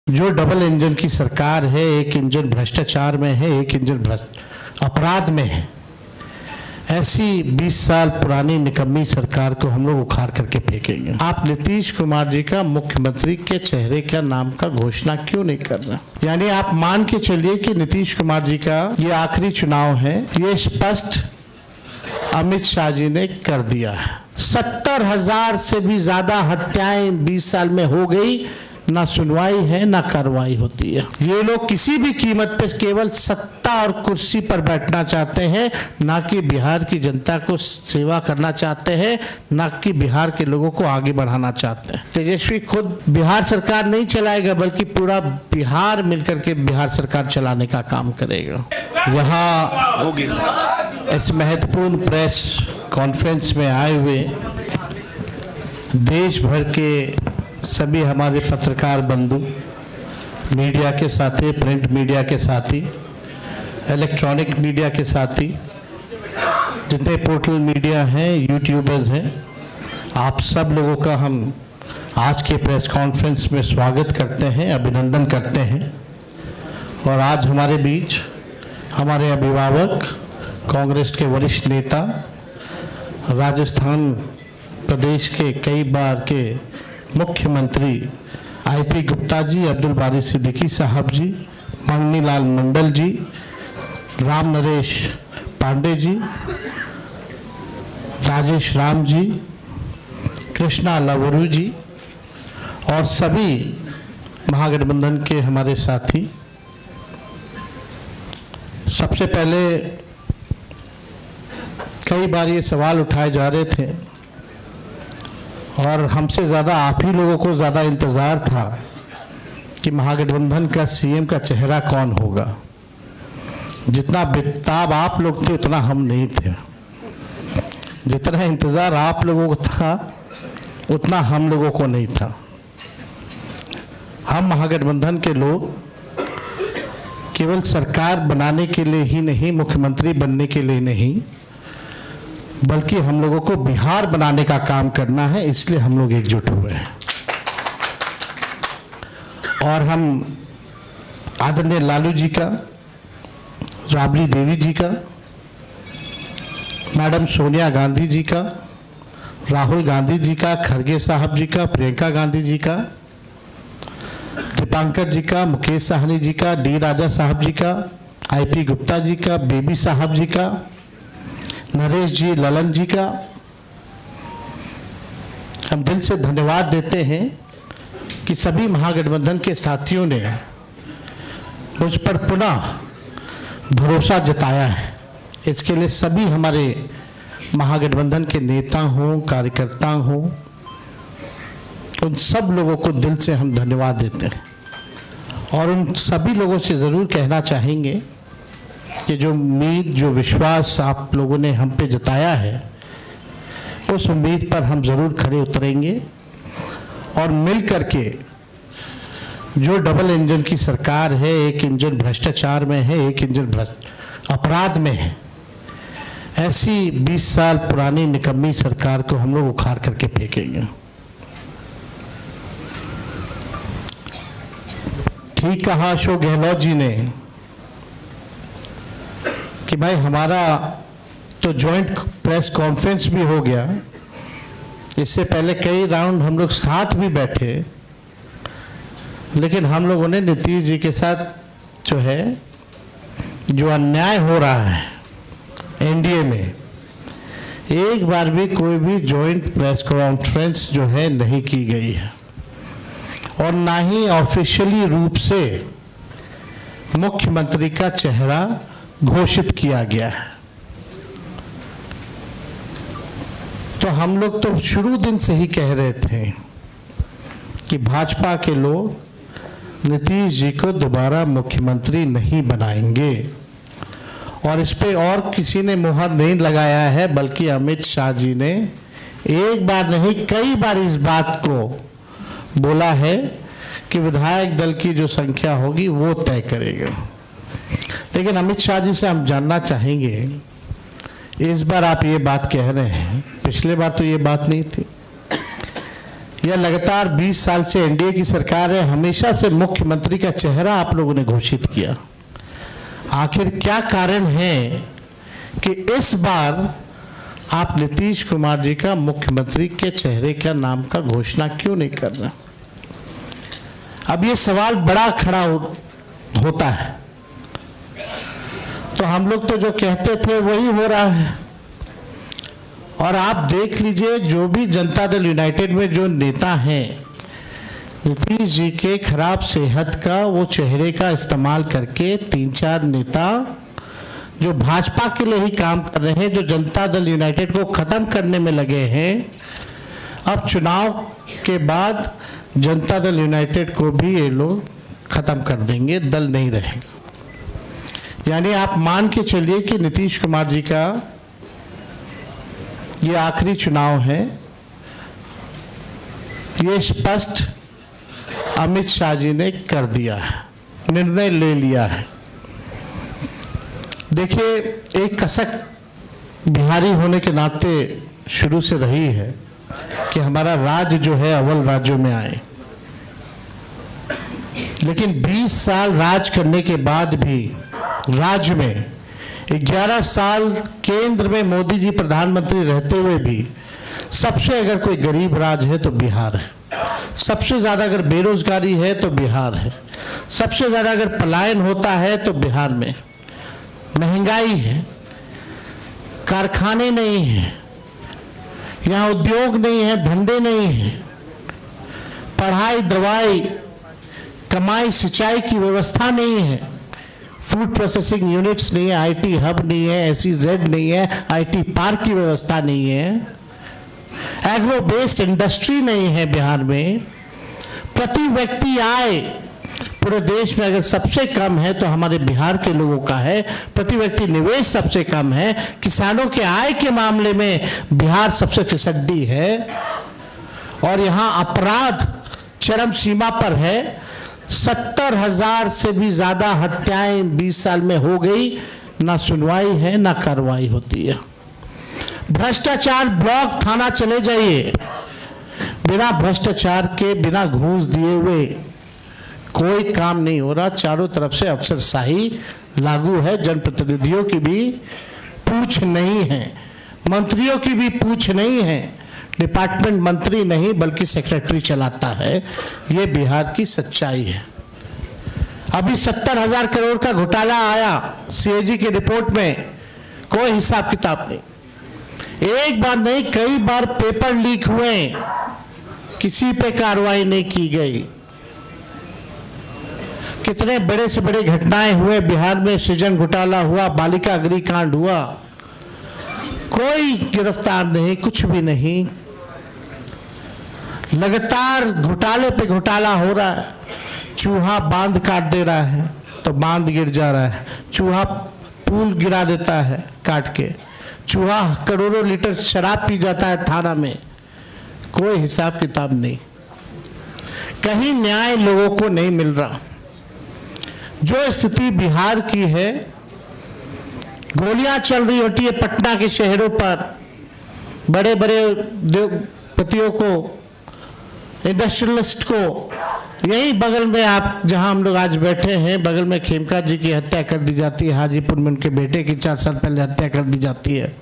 जो double engine की सरकार है, एक इंजन भ्रष्टाचार में है, एक इंजन अपराध में है, ऐसी 20 साल पुरानी निकम्मी सरकार को हम लोग उखाड़ करके फेंकेंगे। आप नीतीश कुमार जी का मुख्यमंत्री के चेहरे का नाम का घोषणा क्यों नहीं कर रहे? यानी आप मान के चलिए कि नीतीश कुमार जी का ये आखिरी चुनाव है, ये स्पष्ट अमित शाह जी ने कर दिया है। 70,000 से भी ज्यादा हत्याएं 20 साल में हो गई, ना सुनवाई है ना कार्रवाई होती है। ये लोग किसी भी कीमत पे केवल सत्ता और कुर्सी पर बैठना चाहते हैं, ना कि बिहार की जनता को सेवा करना चाहते हैं, ना कि बिहार के लोगों को आगे बढ़ाना चाहते हैं। तेजस्वी खुद बिहार सरकार नहीं चलाएगा, बल्कि पूरा बिहार मिलकर के बिहार सरकार चलाने का काम करेगा। यहाँ इस महत्वपूर्ण प्रेस कॉन्फ्रेंस में आए हुए देश भर के सभी हमारे पत्रकार बंधु, मीडिया के साथी, प्रिंट मीडिया के साथी, इलेक्ट्रॉनिक मीडिया के साथी, जितने पोर्टल मीडिया हैं, यूट्यूबर्स हैं, आप सब लोगों का हम आज के प्रेस कॉन्फ्रेंस में स्वागत करते हैं, अभिनंदन करते हैं। और आज हमारे बीच हमारे अभिभावक, कांग्रेस के वरिष्ठ नेता, राजस्थान प्रदेश के कई बार के मुख्यमंत्री आईपी गुप्ता जी, अब्दुल बारी सिद्दीकी साहब जी, मंगनी लाल मंडल जी, राम नरेश पांडे जी, राजेश राम जी, कृष्णा लवरू जी और सभी महागठबंधन के हमारे साथी। सबसे पहले कई बार ये सवाल उठाए जा रहे थे और हमसे ज़्यादा आप ही लोगों को ज़्यादा इंतज़ार था कि महागठबंधन का सीएम का चेहरा कौन होगा। जितना बेताब आप लोग थे उतना हम नहीं थे। जितना इंतज़ार आप लोगों को था उतना हम लोगों को नहीं था। हम महागठबंधन के लोग केवल सरकार बनाने के लिए ही नहीं, मुख्यमंत्री बनने के लिए नहीं, बल्कि हम लोगों को बिहार बनाने का काम करना है, इसलिए हम लोग एकजुट हुए हैं। और हम आदरणीय लालू जी का, राबड़ी देवी जी का, मैडम सोनिया गांधी जी का, राहुल गांधी जी का, खरगे साहब जी का, प्रियंका गांधी जी का, दीपांकर जी का, मुकेश साहनी जी का, डी राजा साहब जी का, आईपी गुप्ता जी का, बेबी साहब जी का, नरेश जी, ललन जी का हम दिल से धन्यवाद देते हैं कि सभी महागठबंधन के साथियों ने मुझ पर पुनः भरोसा जताया है। इसके लिए सभी हमारे महागठबंधन के नेता हों, कार्यकर्ता हों, उन सब लोगों को दिल से हम धन्यवाद देते हैं। और उन सभी लोगों से ज़रूर कहना चाहेंगे कि जो उम्मीद, जो विश्वास आप लोगों ने हम पे जताया है, उस उम्मीद पर हम ज़रूर खड़े उतरेंगे और मिल करके जो डबल इंजन की सरकार है, एक इंजन भ्रष्टाचार में है, एक इंजन अपराध में है, ऐसी 20 साल पुरानी निकम्मी सरकार को हम लोग उखाड़ करके फेंकेंगे। ठीक कहा अशोक गहलोत जी ने कि भाई हमारा तो जॉइंट प्रेस कॉन्फ्रेंस भी हो गया, इससे पहले कई राउंड हम लोग साथ भी बैठे, लेकिन हम लोगों ने नीतीश जी के साथ जो है, जो अन्याय हो रहा है एनडीए में, एक बार भी कोई भी जॉइंट प्रेस कॉन्फ्रेंस जो है नहीं की गई है और ना ही ऑफिशियली रूप से मुख्यमंत्री का चेहरा घोषित किया गया है। तो हम लोग तो शुरू दिन से ही कह रहे थे कि भाजपा के लोग नीतीश जी को दोबारा मुख्यमंत्री नहीं बनाएंगे, और इस पे और किसी ने मुहर नहीं लगाया है, बल्कि अमित शाह जी ने एक बार नहीं कई बार इस बात को बोला है कि विधायक दल की जो संख्या होगी वो तय करेगा। लेकिन अमित शाह जी से हम जानना चाहेंगे, इस बार आप ये बात कह रहे हैं, पिछले बार तो ये बात नहीं थी, यह लगातार 20 साल से एनडीए की सरकार है, हमेशा से मुख्यमंत्री का चेहरा आप लोगों ने घोषित किया। आखिर क्या कारण है कि इस बार आप नीतीश कुमार जी का मुख्यमंत्री के चेहरे का नाम का घोषणा क्यों नहीं कर रहे? अब ये सवाल बड़ा खड़ा होता है। तो हम लोग तो जो कहते थे वही हो रहा है। और आप देख लीजिए, जो भी जनता दल यूनाइटेड में जो नेता हैं, नीतीश जी के खराब सेहत का वो चेहरे का इस्तेमाल करके 3-4 नेता जो भाजपा के लिए ही काम कर रहे हैं, जो जनता दल यूनाइटेड को खत्म करने में लगे हैं, अब चुनाव के बाद जनता दल यूनाइटेड को भी ये लोग खत्म कर देंगे, दल नहीं रहेगा। यानी आप मान के चलिए कि नीतीश कुमार जी का ये आखिरी चुनाव है। ये स्पष्ट अमित शाह जी ने कर दिया है, निर्णय ले लिया है। देखिए, एक कसक बिहारी होने के नाते शुरू से रही है कि हमारा राज्य जो है अव्वल राज्यों में आए, लेकिन 20 साल राज करने के बाद भी राज्य में 11 साल केंद्र में मोदी जी प्रधानमंत्री रहते हुए भी सबसे अगर कोई गरीब राज्य है तो बिहार है, सबसे ज़्यादा अगर बेरोजगारी है तो बिहार है, सबसे ज़्यादा अगर पलायन होता है तो बिहार में, महंगाई है, कारखाने नहीं हैं, यहाँ उद्योग नहीं है, धंधे नहीं हैं, पढ़ाई, दवाई, कमाई, सिंचाई की व्यवस्था नहीं है, फूड प्रोसेसिंग यूनिट्स नहीं है, आईटी हब नहीं है, SEZ नहीं है, आईटी पार्क की व्यवस्था नहीं है, एग्रो बेस्ड इंडस्ट्री नहीं है बिहार में। प्रति व्यक्ति आय पूरे देश में अगर सबसे कम है तो हमारे बिहार के लोगों का है। प्रति व्यक्ति निवेश सबसे कम है। किसानों के आय के मामले में बिहार सबसे फिसड्डी है। और यहाँ अपराध चरम सीमा पर है। 70,000 से भी ज्यादा हत्याएं 20 साल में हो गई, ना सुनवाई है ना कार्रवाई होती है। भ्रष्टाचार ब्लॉक थाना चले जाइए, बिना भ्रष्टाचार के, बिना घूस दिए हुए कोई काम नहीं हो रहा। चारों तरफ से अफसरशाही लागू है। जनप्रतिनिधियों की भी पूछ नहीं है, मंत्रियों की भी पूछ नहीं है। डिपार्टमेंट मंत्री नहीं बल्कि सेक्रेटरी चलाता है। ये बिहार की सच्चाई है। अभी 70,000 करोड़ का घोटाला आया CAG की रिपोर्ट में, कोई हिसाब किताब नहीं। एक बार नहीं, कई बार पेपर लीक हुए, किसी पे कार्रवाई नहीं की गई। कितने बड़े से बड़े घटनाएं हुए बिहार में, सृजन घोटाला हुआ, बालिका गृह कांड हुआ, कोई गिरफ्तार नहीं, कुछ भी नहीं। लगातार घोटाले पे घोटाला हो रहा है। चूहा बांध काट दे रहा है तो बांध गिर जा रहा है, चूहा पुल गिरा देता है काट के, चूहा करोड़ों लीटर शराब पी जाता है थाना में, कोई हिसाब किताब नहीं। कहीं न्याय लोगों को नहीं मिल रहा। जो स्थिति बिहार की है, गोलियां चल रही होती है पटना के शहरों पर, बड़े बड़े उद्योगपतियों को, इंडस्ट्रियलिस्ट को। यही बगल में आप जहां हम लोग आज बैठे हैं, बगल में खेमका जी की हत्या कर दी जाती है। हाजीपुर में उनके बेटे की 4 साल पहले हत्या कर दी जाती है।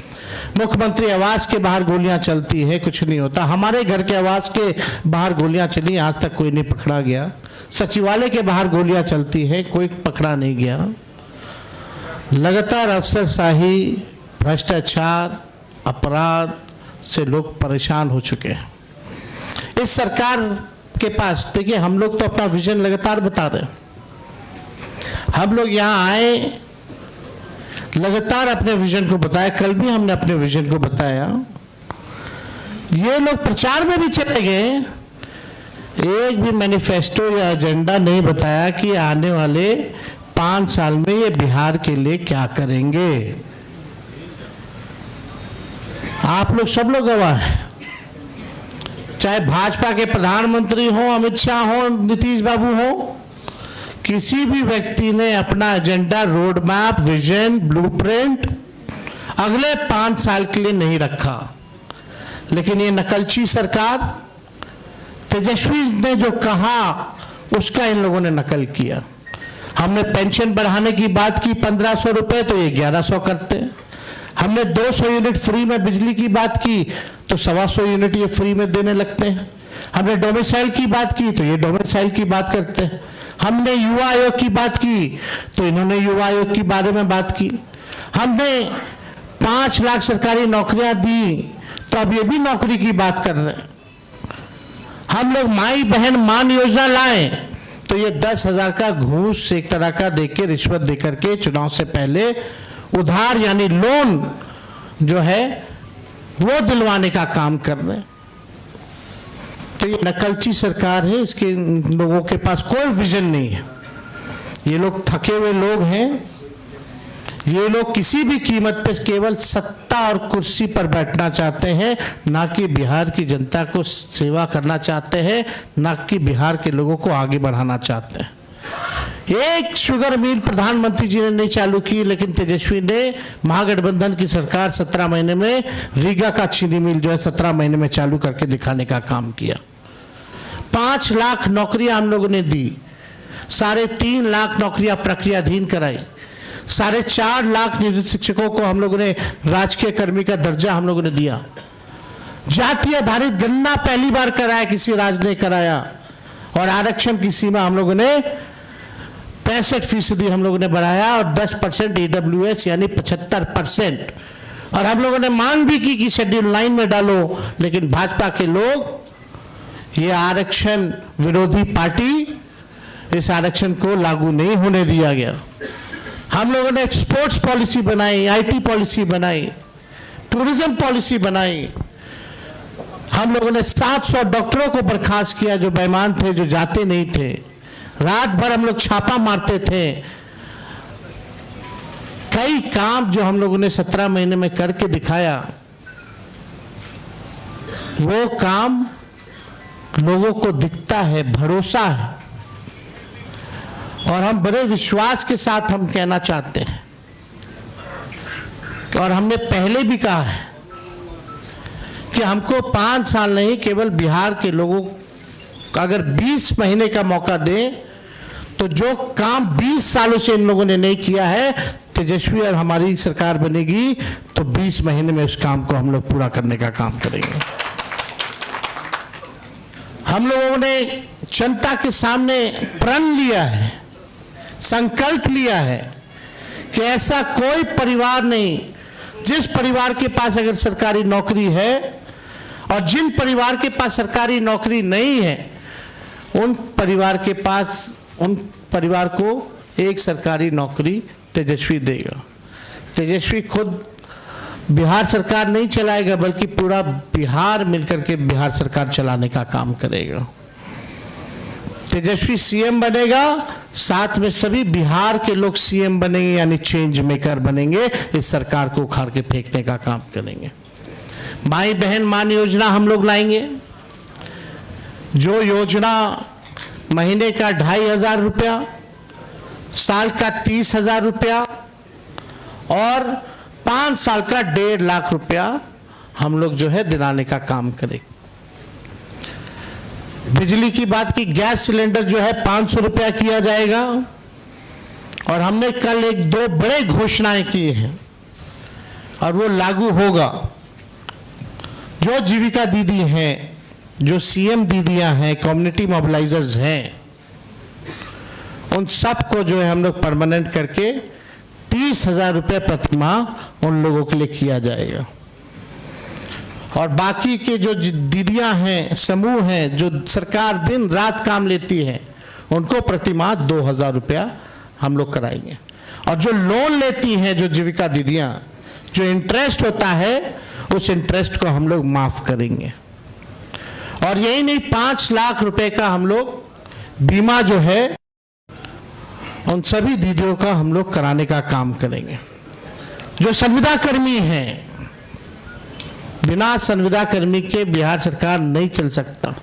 मुख्यमंत्री आवास के बाहर गोलियां चलती है, कुछ नहीं होता। हमारे घर के आवास के बाहर गोलियां चली, आज तक कोई नहीं पकड़ा गया। सचिवालय के बाहर गोलियां चलती है, कोई पकड़ा नहीं गया। लगातार अफसरशाही, भ्रष्टाचार, अपराध से लोग परेशान हो चुके हैं। इस सरकार के पास, देखिए, हम लोग तो अपना विजन लगातार बता रहे हैं। हम लोग यहाँ आए, लगातार अपने विजन को बताया। कल भी हमने अपने विजन को बताया। ये लोग प्रचार में भी चले गए, एक भी मैनिफेस्टो या एजेंडा नहीं बताया कि आने वाले 5 साल में ये बिहार के लिए क्या करेंगे। आप लोग, सब लोग गवाह हैं। चाहे भाजपा के प्रधानमंत्री हो, अमित शाह हो, नीतीश बाबू हो, किसी भी व्यक्ति ने अपना agenda, road map, vision, blueprint अगले 5 साल के लिए नहीं रखा। लेकिन ये नकलची सरकार, तेजस्वी ने जो कहा उसका इन लोगों ने नकल किया। हमने पेंशन बढ़ाने की बात की 1500 रुपए, तो ये 1100 करते हैं। हमने 200 यूनिट फ्री में बिजली की बात की तो 125 यूनिट ये फ्री में देने लगते हैं। हमने डोमिसाइल की बात की तो ये डोमिसाइल की बात करते हैं। हमने युवा आयोग की बात की तो इन्होंने युवा आयोग के बारे में बात की। हमने 5 लाख सरकारी नौकरियां दी तो अब ये भी नौकरी की बात कर रहे हैं। हम लोग माई बहन मान योजना लाए तो ये 10,000 का घूस एक तरह का देके, रिश्वत देकर के चुनाव से पहले उधार यानी लोन जो है वो दिलवाने का काम कर रहे हैं। तो ये नकलची सरकार है, इसके लोगों के पास कोई विजन नहीं है। ये लोग थके हुए लोग हैं। ये लोग किसी भी कीमत पे केवल सत्ता और कुर्सी पर बैठना चाहते हैं, ना कि बिहार की जनता को सेवा करना चाहते हैं, ना कि बिहार के लोगों को आगे बढ़ाना चाहते हैं। एक शुगर मिल प्रधानमंत्री जी ने नहीं चालू की, लेकिन तेजस्वी ने महागठबंधन की सरकार 17 महीने में रीगा का चीनी मिल जो है 17 महीने में चालू करके दिखाने का काम किया। 5 लाख नौकरियां हम लोगों ने दी, 3.5 लाख नौकरियां प्रक्रियाधीन कराई, 4.5 लाख नियोजित शिक्षकों को हम लोगों ने राजकीय कर्मी का दर्जा हम लोगों ने दिया। जाति आधारित गणना पहली बार कराया, किसी राज्य ने कराया। और आरक्षण की सीमा हम लोगों ने 65% हम लोगों ने बढ़ाया और 10% EWS यानी 75%। और हम लोगों ने मांग भी की कि शेड्यूल 9 में डालो, लेकिन भाजपा के लोग, ये आरक्षण विरोधी पार्टी, इस आरक्षण को लागू नहीं होने दिया गया। हम लोगों ने स्पोर्ट्स पॉलिसी बनाई, IT पॉलिसी बनाई, टूरिज्म पॉलिसी बनाई। हम लोगों ने 700 डॉक्टरों को बर्खास्त किया जो बेईमान थे, जो जाते नहीं थे। रात भर हम लोग छापा मारते थे। कई काम जो हम लोगों ने 17 महीने में करके दिखाया, वो काम लोगों को दिखता है, भरोसा है। और हम बड़े विश्वास के साथ हम कहना चाहते हैं, और हमने पहले भी कहा है कि हमको 5 साल नहीं, केवल बिहार के लोगों को अगर 20 महीने का मौका दें तो जो काम 20 सालों से इन लोगों ने नहीं किया है, तेजस्वी और हमारी सरकार बनेगी तो 20 महीने में उस काम को हम लोग पूरा करने का काम करेंगे। हम लोगों ने जनता के सामने प्रण लिया है, संकल्प लिया है कि ऐसा कोई परिवार नहीं जिस परिवार के पास अगर सरकारी नौकरी है, और जिन परिवार के पास सरकारी नौकरी नहीं है, उन परिवार को एक सरकारी नौकरी तेजस्वी देगा। तेजस्वी खुद बिहार सरकार नहीं चलाएगा, बल्कि पूरा बिहार मिलकर के बिहार सरकार चलाने का काम करेगा। तेजस्वी CM बनेगा, साथ में सभी बिहार के लोग CM बनेंगे, यानी चेंज मेकर बनेंगे। इस सरकार को उखाड़ के फेंकने का काम करेंगे। माई बहन मान योजना हम लोग लाएंगे, जो योजना महीने का 2,500 रुपया, साल का 30,000 रुपया और 5 साल का 1.5 लाख रुपया हम लोग जो है दिलाने का काम करें। बिजली की बात की, गैस सिलेंडर जो है 500 रुपया किया जाएगा। और हमने कल 1-2 बड़े घोषणाएं की हैं और वो लागू होगा। जो जीविका दीदी हैं, जो CM दीदियां हैं, कम्युनिटी मोबिलाइजर्स हैं, उन सबको जो है हम लोग परमानेंट करके 30,000 रुपये प्रति माह उन लोगों के लिए किया जाएगा। और बाकी के जो दीदियां हैं, समूह हैं, जो सरकार दिन रात काम लेती है, उनको प्रति माह 2,000 रुपया हम लोग कराएंगे। और जो लोन लेती हैं, जो जीविका दीदियां, जो इंटरेस्ट होता है, उस इंटरेस्ट को हम लोग माफ करेंगे। और यही नहीं, 5 लाख रुपए का हम लोग बीमा जो है उन सभी दीदियों का हम लोग कराने का काम करेंगे। जो संविदा कर्मी हैं, बिना संविदा कर्मी के बिहार सरकार नहीं चल सकता।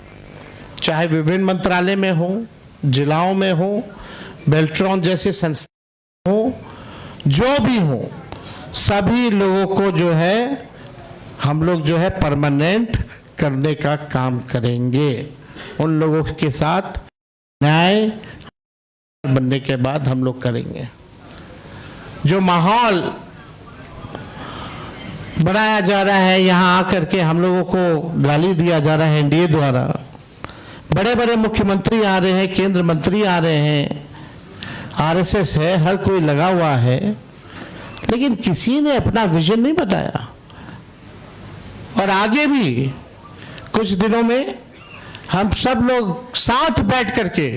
चाहे विभिन्न मंत्रालय में हो, जिलाओं में हो, बेल्ट्रॉन जैसे संस्था हो, जो भी हो, सभी लोगों को जो है हम लोग जो है परमानेंट करने का काम करेंगे। उन लोगों के साथ न्याय बनने के बाद हम लोग करेंगे। जो माहौल बनाया जा रहा है, यहाँ आकर के हम लोगों को गाली दिया जा रहा है एनडीए द्वारा, बड़े बड़े मुख्यमंत्री आ रहे हैं, केंद्र मंत्री आ रहे हैं, आरएसएस है, हर कोई लगा हुआ है, लेकिन किसी ने अपना विजन नहीं बताया। और आगे भी कुछ दिनों में हम सब लोग साथ बैठ करके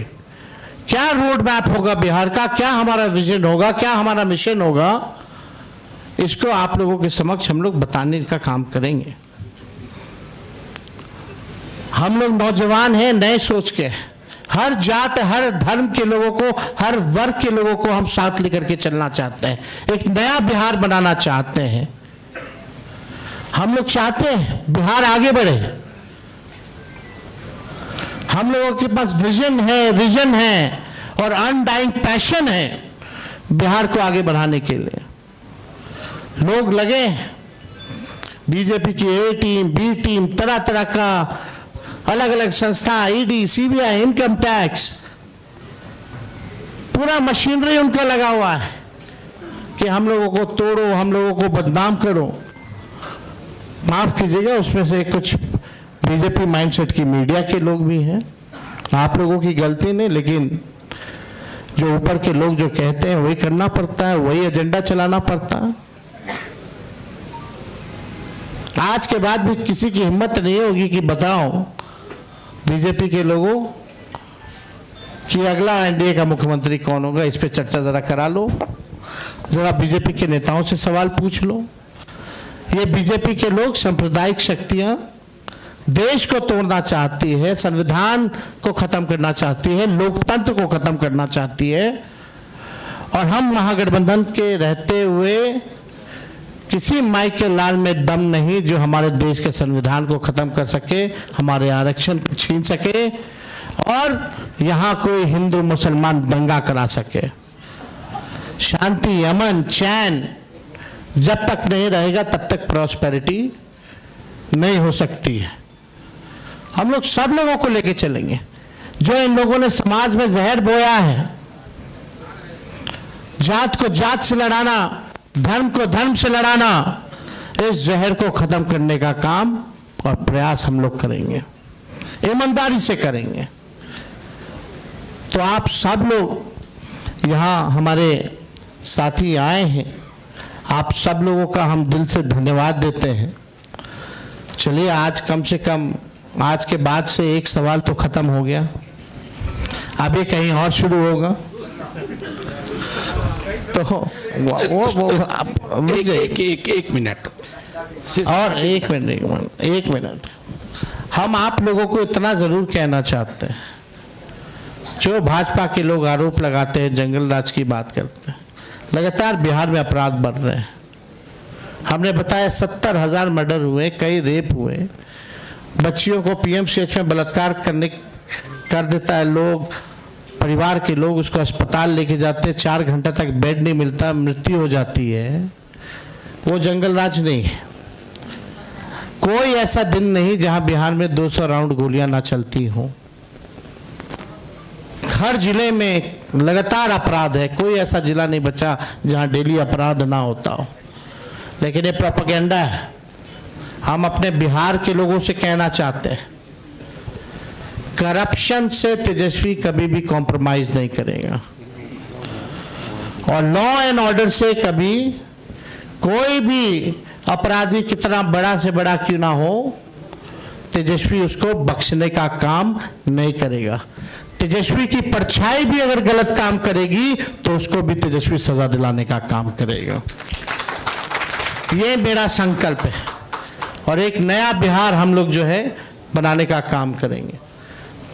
क्या रोड मैप होगा बिहार का, क्या हमारा विजन होगा, क्या हमारा मिशन होगा, इसको आप लोगों के समक्ष हम लोग बताने का काम करेंगे। हम लोग नौजवान हैं, नए सोच के, हर जात हर धर्म के लोगों को, हर वर्ग के लोगों को हम साथ लेकर के चलना चाहते हैं, एक नया बिहार बनाना चाहते हैं। हम लोग चाहते हैं बिहार आगे बढ़े। हम लोगों के पास विजन है, विजन है और अनडाइंग पैशन है बिहार को आगे बढ़ाने के लिए। लोग लगे, बीजेपी की ए टीम, बी टीम, तरह तरह का अलग अलग संस्था, ईडी, सीबीआई, इनकम टैक्स, पूरा मशीनरी उनका लगा हुआ है कि हम लोगों को तोड़ो, हम लोगों को बदनाम करो। माफ कीजिएगा, उसमें से कुछ बीजेपी माइंडसेट की मीडिया के लोग भी हैं, आप लोगों की गलती नहीं, लेकिन जो ऊपर के लोग जो कहते हैं वही करना पड़ता है, वही एजेंडा चलाना पड़ता है। आज के बाद भी किसी की हिम्मत नहीं होगी कि बताओ बीजेपी के लोगों कि अगला एनडीए का मुख्यमंत्री कौन होगा, इस पे चर्चा जरा करा लो, जरा बीजेपी के नेताओं से सवाल पूछ लो। ये बीजेपी के लोग सांप्रदायिक शक्तियां देश को तोड़ना चाहती है, संविधान को खत्म करना चाहती है, लोकतंत्र को खत्म करना चाहती है, और हम महागठबंधन के रहते हुए किसी माई के लाल में दम नहीं जो हमारे देश के संविधान को खत्म कर सके, हमारे आरक्षण को छीन सके और यहाँ कोई हिंदू मुसलमान दंगा करा सके। शांति, अमन, चैन जब तक नहीं रहेगा तब तक प्रॉस्पेरिटी नहीं हो सकती है। हम लोग सब लोगों को लेके चलेंगे। जो इन लोगों ने समाज में जहर बोया है, जात को जात से लड़ाना, धर्म को धर्म से लड़ाना, इस जहर को खत्म करने का काम और प्रयास हम लोग करेंगे, ईमानदारी से करेंगे। तो आप सब लोग यहाँ हमारे साथी आए हैं, आप सब लोगों का हम दिल से धन्यवाद देते हैं। चलिए, आज कम से कम आज के बाद से एक सवाल तो खत्म हो गया, अभी कहीं और शुरू होगा। तो एक मिनट और एक मिनट हम आप लोगों को इतना जरूर कहना चाहते हैं, जो भाजपा के लोग आरोप लगाते हैं, जंगल राज की बात करते हैं, लगातार बिहार में अपराध बढ़ रहे हैं। हमने बताया 70,000 मर्डर हुए, कई रेप हुए, बच्चियों को पीएमसीएच में बलात्कार कर देता है लोग, परिवार के लोग उसको अस्पताल लेके जाते हैं, 4 घंटा तक बेड नहीं मिलता, मृत्यु हो जाती है। वो जंगल राज नहीं है। कोई ऐसा दिन नहीं जहां बिहार में 200 राउंड गोलियां ना चलती हों। हर जिले में लगातार अपराध है, कोई ऐसा जिला नहीं बचा जहां डेली अपराध ना होता हो। लेकिन ये प्रोपेगेंडा है। हम अपने बिहार के लोगों से कहना चाहते हैं, करप्शन से तेजस्वी कभी भी कॉम्प्रोमाइज नहीं करेगा, और लॉ एंड ऑर्डर से कभी कोई भी अपराधी कितना बड़ा से बड़ा क्यों ना हो, तेजस्वी उसको बख्शने का काम नहीं करेगा। तेजस्वी की परछाई भी अगर गलत काम करेगी तो उसको भी तेजस्वी सजा दिलाने का काम करेगा। ये मेरा संकल्प है, और एक नया बिहार हम लोग जो है बनाने का काम करेंगे।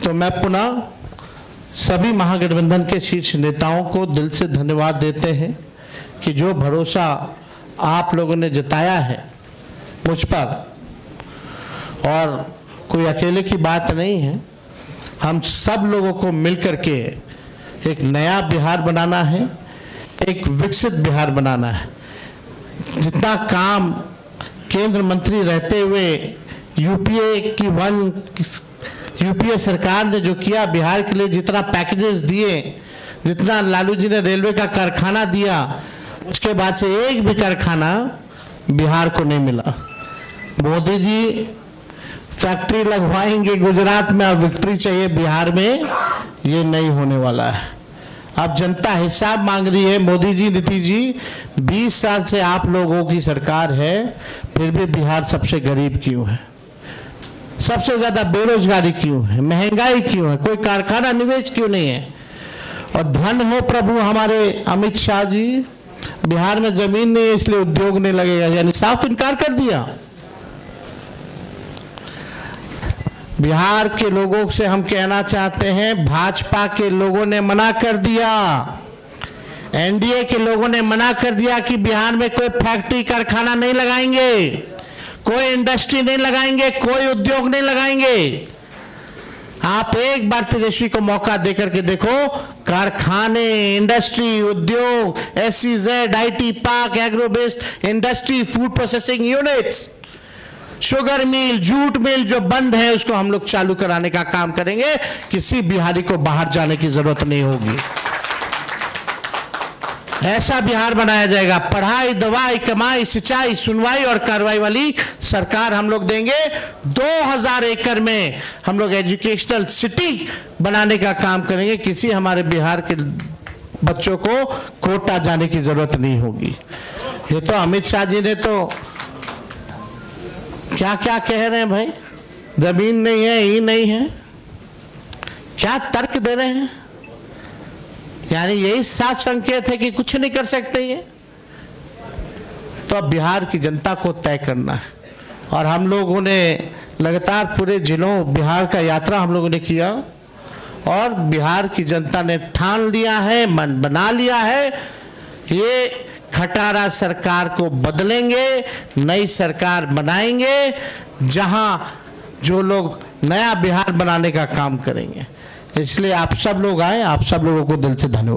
तो मैं पुनः सभी महागठबंधन के शीर्ष नेताओं को दिल से धन्यवाद देते हैं कि जो भरोसा आप लोगों ने जताया है मुझ पर, और कोई अकेले की बात नहीं है, हम सब लोगों को मिलकर के एक नया बिहार बनाना है, एक विकसित बिहार बनाना है। जितना काम केंद्र मंत्री रहते हुए यूपीए सरकार ने जो किया, बिहार के लिए जितना पैकेजेस दिए, जितना लालू जी ने रेलवे का कारखाना दिया, उसके बाद से एक भी कारखाना बिहार को नहीं मिला। मोदी जी फैक्ट्री लगवाएंगे गुजरात में और विक्ट्री चाहिए बिहार में, ये नहीं होने वाला है। अब जनता हिसाब मांग रही है। मोदी जी, नीतीश जी, 20 साल से आप लोगों की सरकार है, फिर भी बिहार सबसे गरीब क्यों है? सबसे ज्यादा बेरोजगारी क्यों है? महंगाई क्यों है? कोई कारखाना निवेश क्यों नहीं है? और धन हो प्रभु हमारे अमित शाह जी, बिहार में जमीन नहीं है इसलिए उद्योग नहीं लगेगा, यानी साफ इनकार कर दिया। बिहार के लोगों से हम कहना चाहते हैं, भाजपा के लोगों ने मना कर दिया, एनडीए के लोगों ने मना कर दिया कि बिहार में कोई फैक्ट्री कारखाना नहीं लगाएंगे, कोई इंडस्ट्री नहीं लगाएंगे, कोई उद्योग नहीं लगाएंगे। आप एक बार तेजस्वी को मौका देकर के देखो, कारखाने, इंडस्ट्री, उद्योग, SEZ, IT park, agro based industry, food processing units, sugar mill, jute mill जो बंद है उसको हम लोग चालू कराने का काम करेंगे। किसी बिहारी को बाहर जाने की जरूरत नहीं होगी। ऐसा बिहार बनाया जाएगा। पढ़ाई, दवाई, कमाई, सिंचाई, सुनवाई और कार्रवाई वाली सरकार हम लोग देंगे। 2000 एकड़ में हम लोग एजुकेशनल सिटी बनाने का काम करेंगे। किसी हमारे बिहार के बच्चों को कोटा जाने की जरूरत नहीं होगी। ये तो अमित शाह जी ने तो क्या क्या कह रहे हैं भाई, जमीन नहीं है, ये नहीं है, क्या तर्क दे रहे हैं? यानी यही साफ संकेत है कि कुछ नहीं कर सकते ये। तो अब बिहार की जनता को तय करना है। और हम लोगों ने लगातार पूरे जिलों बिहार का यात्रा हम लोगों ने किया और बिहार की जनता ने ठान लिया है, मन बना लिया है, ये खटारा सरकार को बदलेंगे, नई सरकार बनाएंगे, जहां जो लोग नया बिहार बनाने का काम करेंगे। इसलिए आप सब लोग आए, आप सब लोगों को दिल से धन्यवाद।